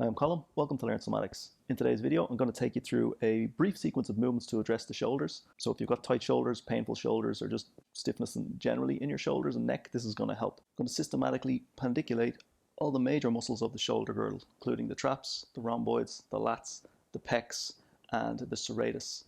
I'm Colin, welcome to Learn Somatics. In today's video, I'm going to take you through a brief sequence of movements to address the shoulders. So if you've got tight shoulders, painful shoulders, or just stiffness generally in your shoulders and neck, this is going to help. I'm going to systematically pandiculate all the major muscles of the shoulder girdle, including the traps, the rhomboids, the lats, the pecs, and the serratus.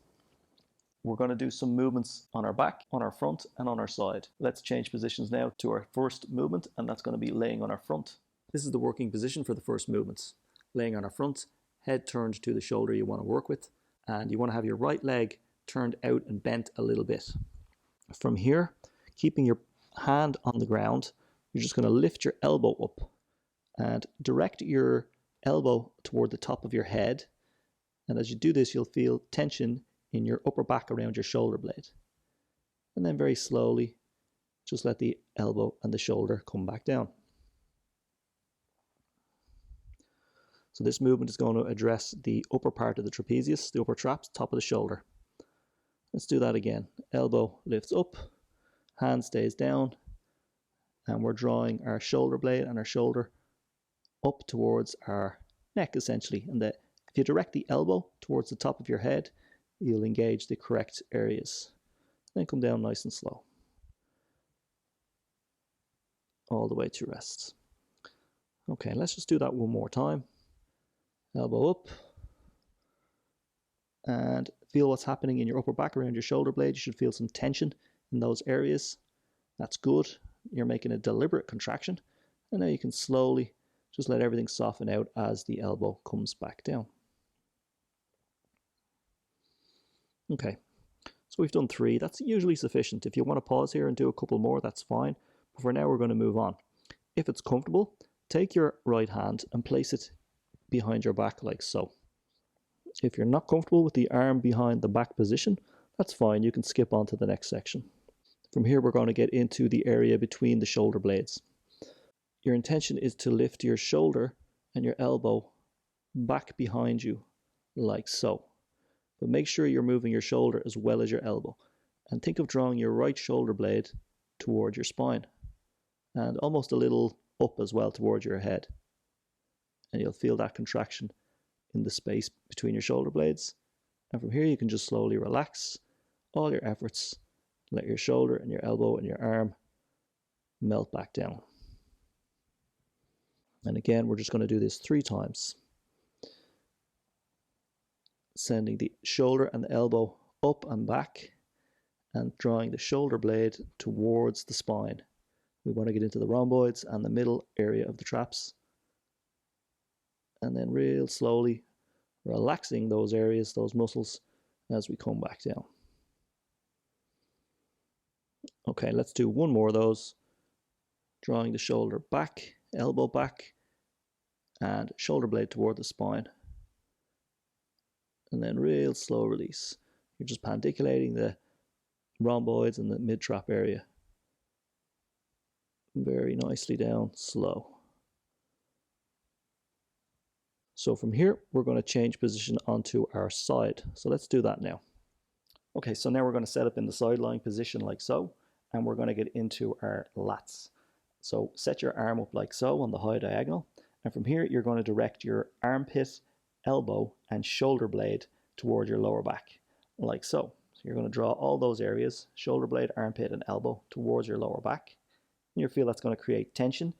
We're going to do some movements on our back, on our front, and on our side. Let's change positions now to our first movement, and that's going to be laying on our front. This is the working position for the first movements. Laying on our front, head turned to the shoulder you want to work with, and you want to have your right leg turned out and bent a little bit. From here, keeping your hand on the ground, you're just going to lift your elbow up and direct your elbow toward the top of your head. And as you do this, you'll feel tension in your upper back around your shoulder blade. And then very slowly, just let the elbow and the shoulder come back down. So this movement is going to address the upper part of the trapezius, the upper traps, top of the shoulder. Let's do that again. Elbow lifts up, hand stays down, and we're drawing our shoulder blade and our shoulder up towards our neck essentially. And if you direct the elbow towards the top of your head, you'll engage the correct areas. Then come down nice and slow. All the way to rest. Okay, let's just do that one more time. Elbow up, and feel what's happening in your upper back around your shoulder blade. You should feel some tension in those areas. That's good. You're making a deliberate contraction, and now you can slowly just let everything soften out as the elbow comes back down. Okay, so we've done 3. That's usually sufficient. If you want to pause here and do a couple more, that's fine. But for now, we're going to move on. If it's comfortable, take your right hand and place it behind your back like so. If you're not comfortable with the arm behind the back position, that's fine. You can skip on to the next section. From here, we're going to get into the area between the shoulder blades. Your intention is to lift your shoulder and your elbow back behind you like so. But make sure you're moving your shoulder as well as your elbow. And think of drawing your right shoulder blade toward your spine and almost a little up as well towards your head. And you'll feel that contraction in the space between your shoulder blades. And from here, you can just slowly relax all your efforts. Let your shoulder and your elbow and your arm melt back down. And again, we're just going to do this 3 times. Sending the shoulder and the elbow up and back and drawing the shoulder blade towards the spine. We want to get into the rhomboids and the middle area of the traps. And then real slowly relaxing those areas, those muscles, as we come back down. Okay, let's do one more of those. Drawing the shoulder back, elbow back, and shoulder blade toward the spine. And then real slow release. You're just pandiculating the rhomboids and the mid-trap area. Very nicely down, slow. So from here, we're going to change position onto our side. So let's do that now. Okay, so now we're going to set up in the side lying position like so, and we're going to get into our lats. So set your arm up like so on the high diagonal, and from here, you're going to direct your armpit, elbow, and shoulder blade toward your lower back, like so. So you're going to draw all those areas, shoulder blade, armpit, and elbow, towards your lower back. And you'll feel that's going to create tension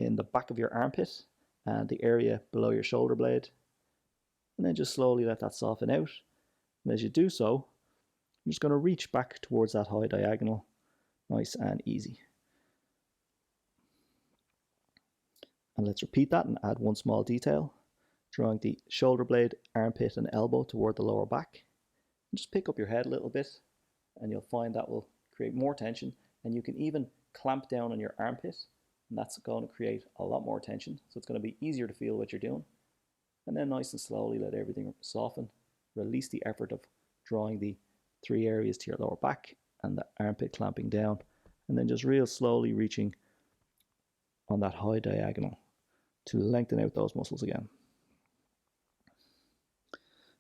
in the back of your armpit, and the area below your shoulder blade. And then just slowly let that soften out. And as you do so, you're just going to reach back towards that high diagonal, nice and easy. And let's repeat that and add one small detail. Drawing the shoulder blade, armpit, and elbow toward the lower back. And just pick up your head a little bit, and you'll find that will create more tension. And you can even clamp down on your armpit, and that's going to create a lot more tension. So it's going to be easier to feel what you're doing. And then nice and slowly let everything soften. Release the effort of drawing the 3 areas to your lower back and the armpit clamping down. And then just real slowly reaching on that high diagonal to lengthen out those muscles again.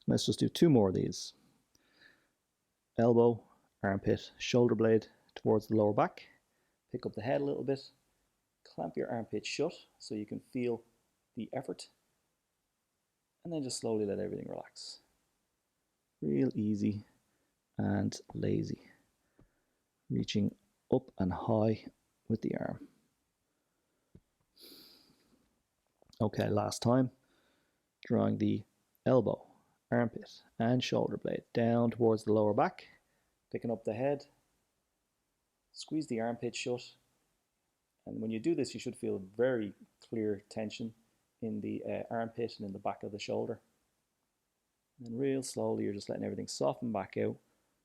Let's just do 2 more of these. Elbow, armpit, shoulder blade towards the lower back. Pick up the head a little bit. Clamp your armpit shut so you can feel the effort and then just slowly let everything relax. Real easy and lazy. Reaching up and high with the arm. Okay, last time. Drawing the elbow, armpit, and shoulder blade down towards the lower back. Picking up the head. Squeeze the armpit shut. And when you do this, you should feel very clear tension in the armpit and in the back of the shoulder. And real slowly, you're just letting everything soften back out.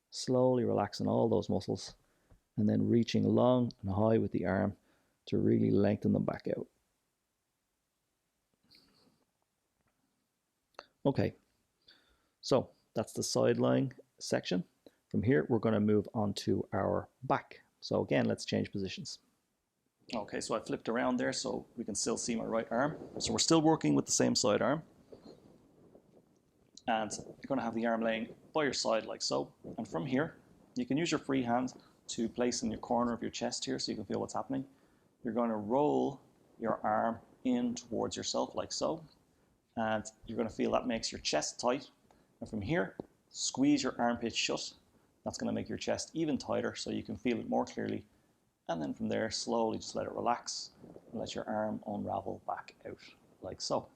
Slowly relaxing all those muscles. And then reaching long and high with the arm to really lengthen them back out. Okay, so that's the side lying section. From here, we're going to move on to our back. So again, let's change positions. Okay, so I flipped around there so we can still see my right arm. So we're still working with the same side arm. And you're going to have the arm laying by your side like so. And from here, you can use your free hand to place in your corner of your chest here so you can feel what's happening. You're going to roll your arm in towards yourself like so. And you're going to feel that makes your chest tight. And from here, squeeze your armpit shut. That's going to make your chest even tighter so you can feel it more clearly. And then from there, slowly just let it relax and let your arm unravel back out like so.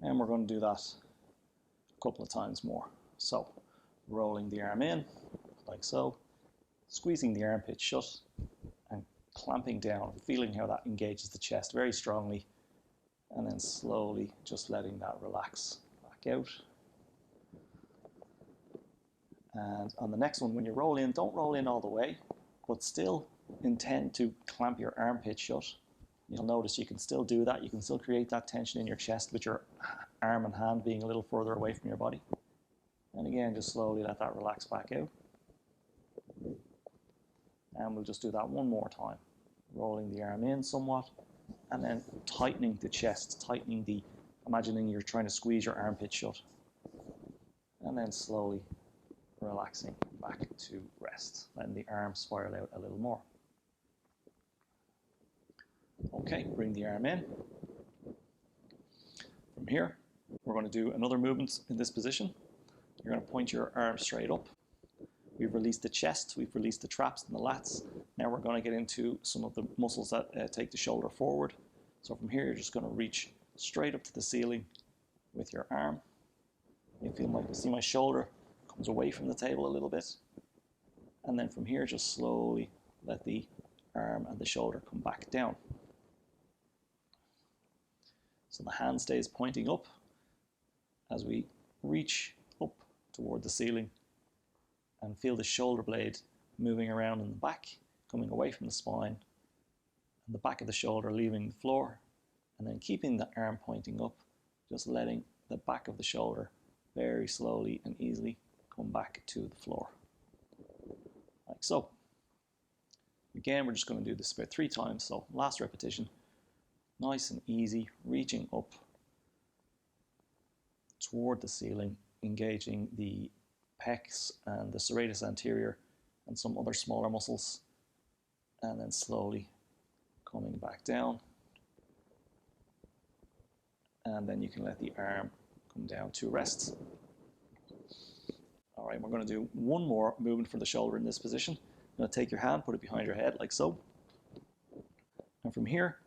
And we're going to do that a couple of times more. So, rolling the arm in like so, squeezing the armpit shut and clamping down, feeling how that engages the chest very strongly. And then slowly just letting that relax back out. And on the next one, when you roll in, don't roll in all the way, but still intend to clamp your armpit shut. You'll notice you can still do that. You can still create that tension in your chest with your arm and hand being a little further away from your body. And again, just slowly let that relax back out. And we'll just do that one more time. Rolling the arm in somewhat. And then tightening the chest, imagining you're trying to squeeze your armpit shut. And then slowly relaxing back to rest, letting the arm spiral out a little more. Okay, bring the arm in. From here, we're going to do another movement in this position. You're going to point your arm straight up. We've released the chest, we've released the traps and the lats. Now we're going to get into some of the muscles that take the shoulder forward. So from here, you're just going to reach straight up to the ceiling with your arm. You see my shoulder comes away from the table a little bit. And then from here, just slowly let the arm and the shoulder come back down. So the hand stays pointing up as we reach up toward the ceiling. And feel the shoulder blade moving around in the back, coming away from the spine, and the back of the shoulder leaving the floor, and then keeping the arm pointing up, just letting the back of the shoulder very slowly and easily come back to the floor, like so. Again, we're just going to do this about 3 times, so last repetition, nice and easy, reaching up toward the ceiling, engaging the Pecs and the Serratus anterior and some other smaller muscles, and then slowly coming back down, and then you can let the arm come down to rest. All right, we're going to do one more movement for the shoulder in this position. You're going to take your hand, put it behind your head like so, and from here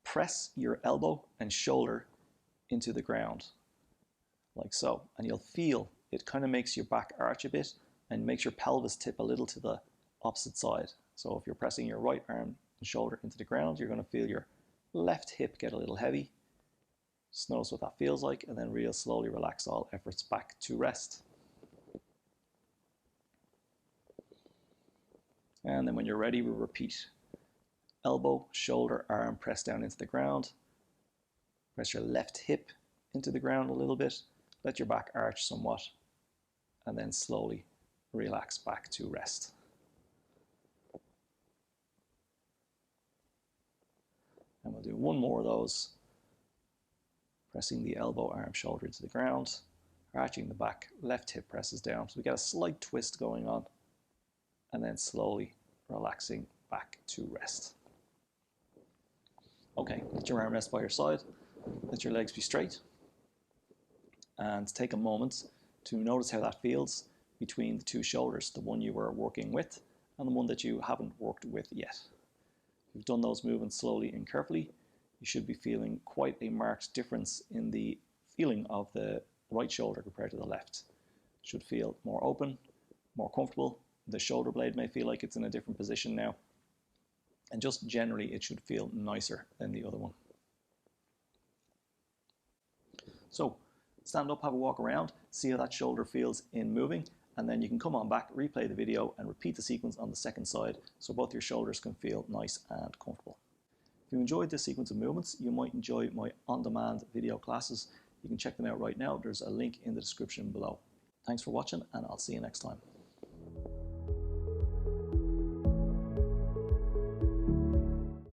press your elbow and shoulder into the ground like so, and you'll feel it kind of makes your back arch a bit and makes your pelvis tip a little to the opposite side. So if you're pressing your right arm and shoulder into the ground, you're going to feel your left hip get a little heavy. Just notice what that feels like, and then real slowly relax all efforts back to rest. And then when you're ready, we'll repeat. Elbow, shoulder, arm, press down into the ground. Press your left hip into the ground a little bit. Let your back arch somewhat. And then slowly relax back to rest. And we'll do one more of those. Pressing the elbow, arm, shoulder into the ground. Arching the back, left hip presses down. So we get a slight twist going on. And then slowly relaxing back to rest. Okay, let your arm rest by your side. Let your legs be straight. and take a moment to notice how that feels between the two shoulders, the one you were working with and the one that you haven't worked with yet. If you've done those movements slowly and carefully, you should be feeling quite a marked difference in the feeling of the right shoulder compared to the left. It should feel more open, more comfortable. The shoulder blade may feel like it's in a different position now. And just generally, it should feel nicer than the other one. So stand up, have a walk around, see how that shoulder feels in moving, and then you can come on back, replay the video, and repeat the sequence on the second side so both your shoulders can feel nice and comfortable. If you enjoyed this sequence of movements, you might enjoy my on-demand video classes. You can check them out right now. There's a link in the description below. Thanks for watching, and I'll see you next time.